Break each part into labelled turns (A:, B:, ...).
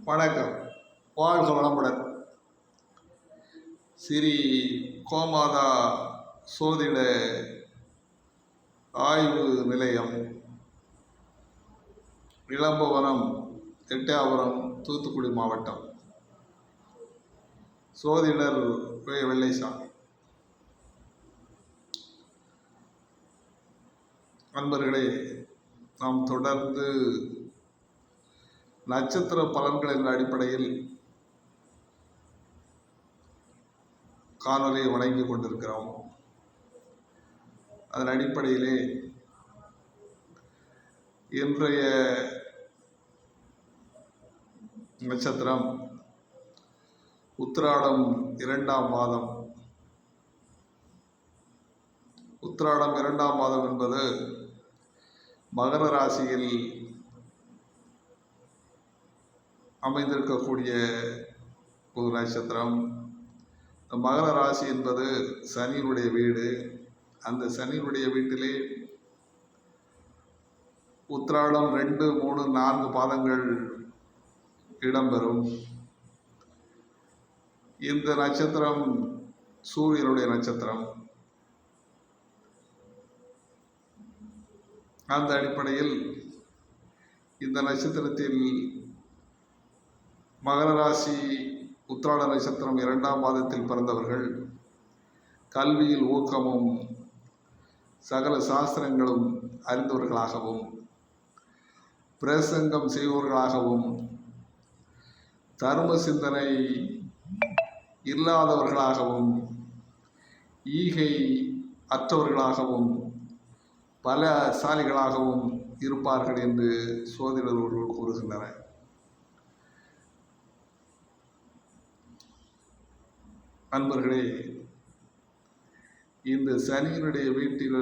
A: வணக்கம். வாழ்க வளமுடன். ஸ்ரீ கோமாதா சோதிட ஆய்வு நிலையம், இளம்பவனம், எட்டயபுரம், தூத்துக்குடி மாவட்டம். சோதிடர் வெள்ளைசாமி. நண்பர்களே, நாம் தொடர்ந்து நட்சத்திர பலன்களின் அடிப்படையில் காணொலியை வழங்கிக் கொண்டிருக்கிறோம். அதன் அடிப்படையிலே இன்றைய நட்சத்திரம் உத்திராடம் 2ஆம் மாதம். உத்திராடம் 2ஆம் மாதம் என்பது மகர ராசியில் அமைந்திருக்கக்கூடிய ஒரு நட்சத்திரம். மகர ராசி என்பது சனியினுடைய வீடு. அந்த சனியினுடைய வீட்டிலே உத்திராடம் 2, 3, 4 பாதங்கள் இடம்பெறும். இந்த நட்சத்திரம் சூரியனுடைய நட்சத்திரம். அந்த அடிப்படையில் இந்த நட்சத்திரத்தில் மகர ராசி உத்திராட நட்சத்திரம் 2ஆம் மாதத்தில் பிறந்தவர்கள் கல்வியில் ஊக்கமும் சகல சாஸ்திரங்களும் அறிந்தவர்களாகவும் பிரசங்கம் செய்பவர்களாகவும் தர்ம சிந்தனை இல்லாதவர்களாகவும் ஈகை அற்றவர்களாகவும் பலசாலிகளாகவும் இருப்பார்கள் என்று சோதிடர்கள் கூறுகின்றனர். நண்பர்களே, இந்த சனியினுடைய வீட்டில்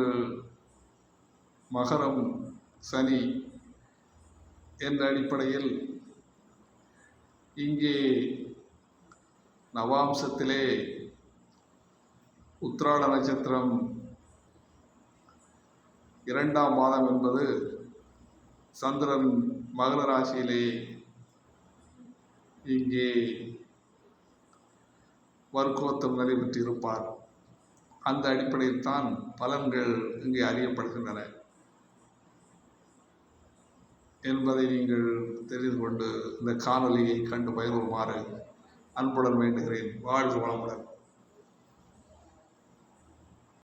A: மகரம் சனி என்ற அடிப்படையில் இங்கே நவாம்சத்திலே உத்திராட நட்சத்திரம் 2ஆம் மாதம் என்பது சந்திரன் மகர ராசியிலே இங்கே வர்க்கோத்தம் நிலை பெற்றிருப்பார். அந்த அடிப்படையில் தான் பலன்கள் இங்கே அறியப்படுகின்றன என்பதை நீங்கள் தெரிந்து கொண்டு இந்த காணொலியை கண்டு பயனுறுமாறு அன்புடன் வேண்டுகிறேன். வாழ்க வளமுடன்.